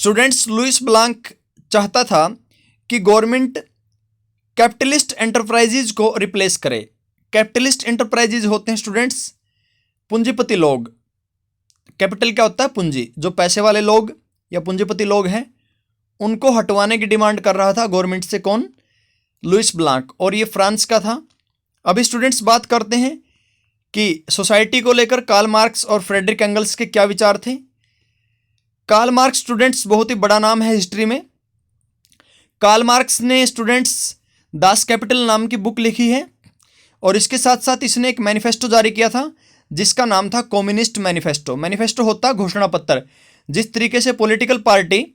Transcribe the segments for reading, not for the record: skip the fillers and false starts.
Students, Louis Blanc चाहता था कि गवर्नमेंट कैपिटलिस्ट एंटरप्राइजेज को रिप्लेस करे। कैपिटलिस्ट एंटरप्राइजेज होते हैं स्टूडेंट्स पूंजीपति लोग। कैपिटल क्या होता है? पूंजी। जो पैसे वाले लोग या पूंजीपति लोग हैं उनको हटवाने की डिमांड कर रहा था गवर्नमेंट से। कौन? Louis Blanc. और ये फ्रांस का था। अभी स्टूडेंट्स बात करते हैं कि सोसाइटी को लेकर कार्ल मार्क्स और फ्रेडरिक एंगल्स के क्या विचार थे। कार्ल मार्क्स स्टूडेंट्स बहुत ही बड़ा नाम है हिस्ट्री में। कार्ल मार्क्स ने स्टूडेंट्स दास कैपिटल नाम की बुक लिखी है और इसके साथ साथ इसने एक मैनिफेस्टो जारी किया था जिसका नाम था कम्युनिस्ट मैनिफेस्टो। मैनिफेस्टो होता घोषणा पत्र। जिस तरीके से पॉलिटिकल पार्टी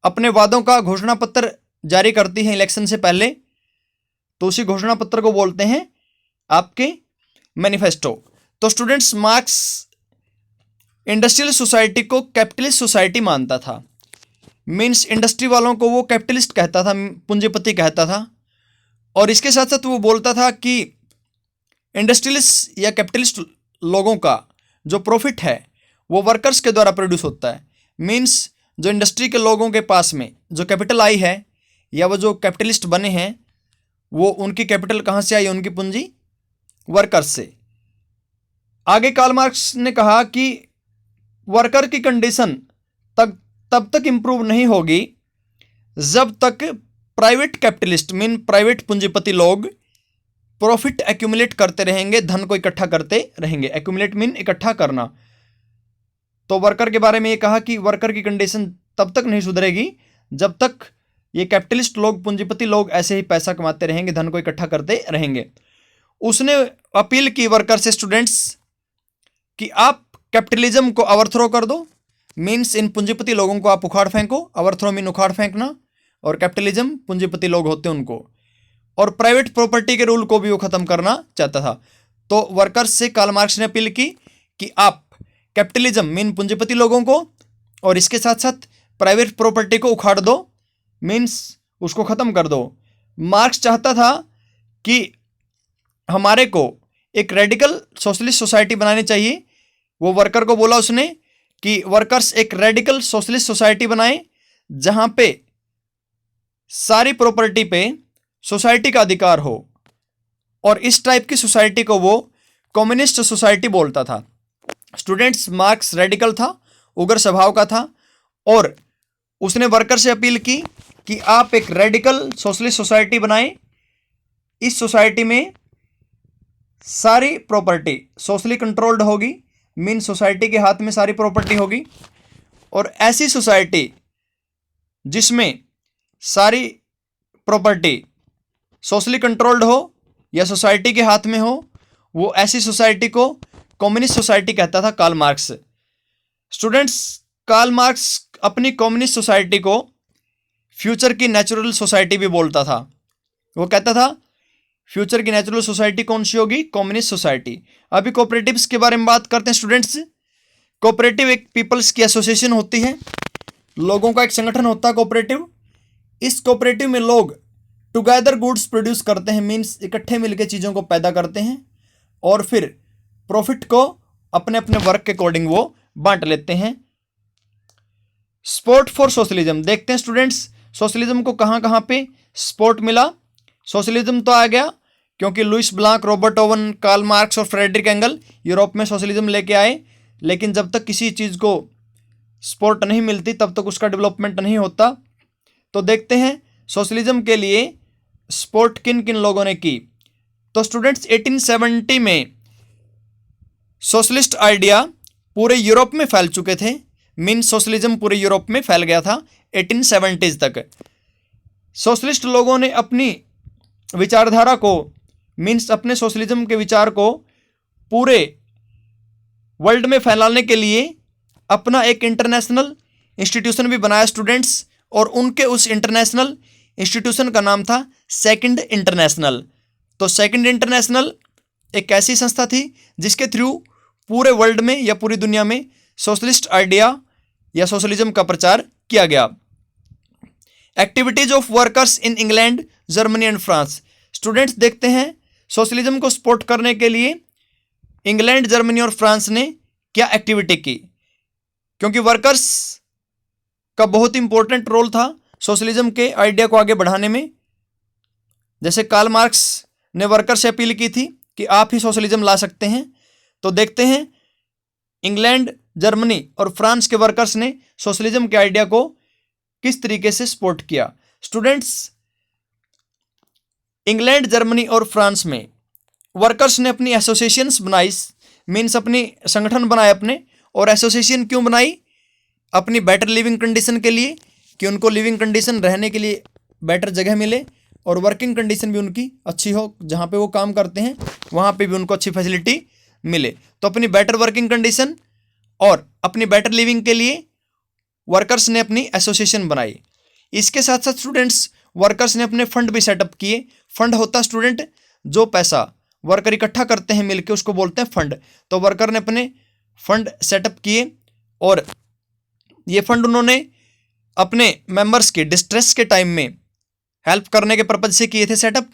अपने वादों का घोषणा पत्र जारी करती है इलेक्शन से पहले, तो उसी घोषणा पत्र को बोलते हैं आपके मैनिफेस्टो। तो स्टूडेंट्स, मार्क्स इंडस्ट्रियल सोसाइटी को कैपिटलिस्ट सोसाइटी मानता था। मीन्स इंडस्ट्री वालों को वो कैपिटलिस्ट कहता था, पूंजीपति कहता था। और इसके साथ साथ वो बोलता था कि इंडस्ट्रियलिस्ट या कैपिटलिस्ट लोगों का जो प्रॉफिट है वो वर्कर्स के द्वारा प्रोड्यूस होता है। मीन्स जो इंडस्ट्री के लोगों के पास में जो कैपिटल आई है या वो जो कैपिटलिस्ट बने हैं वो उनकी कैपिटल कहाँ से आई? उनकी पूंजी वर्कर्स से। आगे कार्ल मार्क्स ने कहा कि वर्कर की कंडीशन तब तक इम्प्रूव नहीं होगी जब तक प्राइवेट कैपिटलिस्ट मीन प्राइवेट पूंजीपति लोग प्रॉफिट एक्यूमुलेट करते रहेंगे, धन को इकट्ठा करते रहेंगे। एक्यूमुलेट मीन इकट्ठा करना। तो वर्कर के बारे में ये कहा कि वर्कर की कंडीशन तब तक नहीं सुधरेगी जब तक ये कैपिटलिस्ट लोग, पूंजीपति लोग ऐसे ही पैसा कमाते रहेंगे, धन को इकट्ठा करते रहेंगे। उसने अपील की वर्कर से स्टूडेंट्स कि आप कैपिटलिज्म को ओवरथ्रो कर दो। मीन्स इन पूंजीपति लोगों को आप उखाड़ फेंको। ओवरथ्रो मीन उखाड़ फेंकना, और कैपिटलिज्म पूंजीपति लोग होते हैं उनको। और प्राइवेट प्रॉपर्टी के रूल को भी वो खत्म करना चाहता था। तो वर्कर्स से कार्ल मार्क्स ने अपील की कि आप कैपिटलिज्म मीन पूंजीपति लोगों को और इसके साथ साथ प्राइवेट प्रॉपर्टी को उखाड़ दो, मीन्स उसको ख़त्म कर दो। मार्क्स चाहता था कि हमारे को एक रेडिकल सोशलिस्ट सोसाइटी बनानी चाहिए। वो वर्कर को बोला उसने कि वर्कर्स एक रेडिकल सोशलिस्ट सोसाइटी बनाएं जहां पे सारी प्रॉपर्टी पे सोसाइटी का अधिकार हो। और इस टाइप की सोसाइटी को वो कम्युनिस्ट सोसाइटी बोलता था। स्टूडेंट्स, मार्क्स रेडिकल था, उग्र स्वभाव का था और उसने वर्कर से अपील की कि आप एक रेडिकल सोशलिस्ट सोसाइटी बनाएं। इस सोसाइटी में सारी प्रॉपर्टी सोशली कंट्रोल्ड होगी, मीन सोसाइटी के हाथ में सारी प्रॉपर्टी होगी। और ऐसी सोसाइटी जिसमें सारी प्रॉपर्टी सोशली कंट्रोल्ड हो या सोसाइटी के हाथ में हो, वो ऐसी सोसाइटी को कम्युनिस्ट सोसाइटी कहता था Karl Marx. Students, Karl Marx अपनी कम्युनिस्ट सोसाइटी को फ्यूचर की नेचुरल सोसाइटी भी बोलता था। वो कहता था फ्यूचर की नेचुरल सोसाइटी कौन सी होगी? Communist society. अभी कोऑपरेटिव्स के बारे में बात करते हैं स्टूडेंट्स। कोऑपरेटिव एक पीपल्स की एसोसिएशन होती है, लोगों का एक संगठन होता है कोऑपरेटिव। इस कोऑपरेटिव में लोग टुगेदर गुड्स प्रोड्यूस करते हैं, मीन्स इकट्ठे मिलकर चीज़ों को पैदा करते हैं और फिर प्रॉफिट को अपने अपने वर्क के अकॉर्डिंग वो बांट लेते हैं। सपोर्ट फॉर सोशलिज्म देखते हैं स्टूडेंट्स। सोशलिज्म को कहाँ कहाँ पे सपोर्ट मिला? सोशलिज्म तो आ गया क्योंकि Louis Blanc, Robert Owen, Karl Marx और फ्रेडरिक एंगल यूरोप में सोशलिज्म लेके आए। लेकिन जब तक किसी चीज़ को सपोर्ट नहीं मिलती तब तक उसका डेवलपमेंट नहीं होता। तो देखते हैं सोशलिज्म के लिए सपोर्ट किन किन लोगों ने की। तो स्टूडेंट्स, 1870 में सोशलिस्ट आइडिया पूरे यूरोप में फैल चुके थे। मीन सोशलिज्म पूरे यूरोप में फैल गया था 1870s तक। सोशलिस्ट लोगों ने अपनी विचारधारा को, मीन्स अपने सोशलिज्म के विचार को पूरे वर्ल्ड में फैलाने के लिए अपना एक इंटरनेशनल इंस्टीट्यूशन भी बनाया स्टूडेंट्स। और उनके उस इंटरनेशनल इंस्टीट्यूशन का नाम था सेकंड इंटरनेशनल। तो सेकंड इंटरनेशनल एक ऐसी संस्था थी जिसके थ्रू पूरे वर्ल्ड में या पूरी दुनिया में सोशलिस्ट आइडिया या सोशलिज्म का प्रचार किया गया। Activities of workers in England, Germany and France. Students, देखते हैं सोशलिज्म को सपोर्ट करने के लिए इंग्लैंड, जर्मनी और फ्रांस ने क्या एक्टिविटी की। क्योंकि वर्कर्स का बहुत इंपॉर्टेंट रोल था सोशलिज्म के आइडिया को आगे बढ़ाने में। जैसे कार्ल मार्क्स ने वर्कर से अपील की थी कि आप ही सोशलिज्म ला सकते हैं। तो देखते हैं इंग्लैंड, जर्मनी और फ्रांस के वर्कर्स ने सोशलिज्म के आइडिया को किस तरीके से सपोर्ट किया। स्टूडेंट्स, इंग्लैंड, जर्मनी और फ्रांस में वर्कर्स ने अपनी एसोसिएशंस बनाई, मीन्स अपनी संगठन बनाए अपने। और एसोसिएशन क्यों बनाई? अपनी बेटर लिविंग कंडीशन के लिए, कि उनको लिविंग कंडीशन रहने के लिए बेटर जगह मिले और वर्किंग कंडीशन भी उनकी अच्छी हो, जहाँ पे वो काम करते हैं वहाँ पे भी उनको अच्छी फैसिलिटी मिले। तो अपनी बेटर वर्किंग कंडीशन और अपनी बेटर लिविंग के लिए वर्कर्स ने अपनी एसोसिएशन बनाई। इसके साथ साथ स्टूडेंट्स, वर्कर्स ने अपने फंड भी सेटअप किए। फंड होता स्टूडेंट जो पैसा वर्कर इकट्ठा करते हैं मिलके, उसको बोलते हैं फंड। तो वर्कर ने अपने फंड सेटअप किए और ये फंड उन्होंने अपने मेंबर्स के डिस्ट्रेस के टाइम में हेल्प करने के पर्पज से किए थे सेटअप।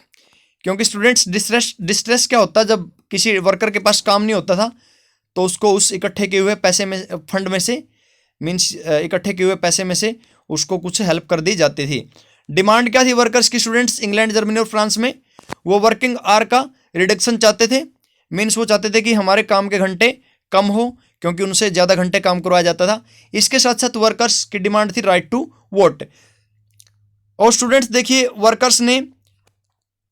क्योंकि स्टूडेंट्स, डिस्ट्रेस क्या होता है? जब किसी वर्कर के पास काम नहीं होता था तो उसको उस इकट्ठे किए हुए पैसे में, फंड में से, मीन्स इकट्ठे किए हुए पैसे में से उसको कुछ हेल्प कर दी जाती थी। डिमांड क्या थी वर्कर्स की? स्टूडेंट्स, इंग्लैंड, जर्मनी और फ्रांस में वो वर्किंग आवर का रिडक्शन चाहते थे। मीन्स वो चाहते थे कि हमारे काम के घंटे कम हो, क्योंकि उनसे ज़्यादा घंटे काम करवाया जाता था। इसके साथ साथ वर्कर्स की डिमांड थी राइट टू वोट। और स्टूडेंट्स देखिए, वर्कर्स ने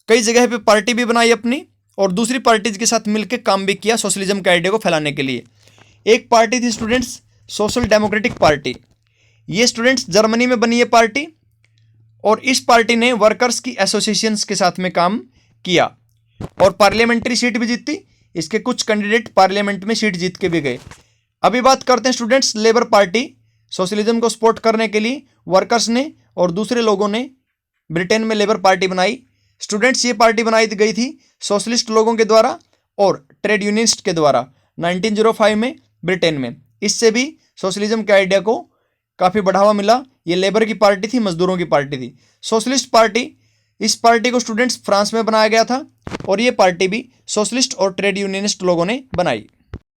कई जगह पे पार्टी भी बनाई अपनी और दूसरी पार्टीज के साथ मिलकर काम भी किया सोशलिज्म के आइडिया को फैलाने के लिए। एक पार्टी थी स्टूडेंट्स, सोशल डेमोक्रेटिक पार्टी। ये स्टूडेंट्स जर्मनी में बनी है पार्टी और इस पार्टी ने वर्कर्स की एसोसिएशंस के साथ में काम किया और पार्लियामेंट्री सीट भी जीती। इसके कुछ कैंडिडेट पार्लियामेंट में सीट जीत के भी गए। अभी बात करते हैं स्टूडेंट्स लेबर पार्टी। सोशलिज्म को सपोर्ट करने के लिए वर्कर्स ने और दूसरे लोगों ने ब्रिटेन में लेबर पार्टी बनाई। स्टूडेंट्स, ये पार्टी बनाई गई थी सोशलिस्ट लोगों के द्वारा और ट्रेड यूनियनिस्ट के द्वारा 1905 में ब्रिटेन में। इससे भी सोशलिज्म के आइडिया को काफ़ी बढ़ावा मिला। ये लेबर की पार्टी थी, मजदूरों की पार्टी थी। सोशलिस्ट पार्टी, इस पार्टी को स्टूडेंट्स फ्रांस में बनाया गया था और ये पार्टी भी सोशलिस्ट और ट्रेड यूनियनिस्ट लोगों ने बनाई।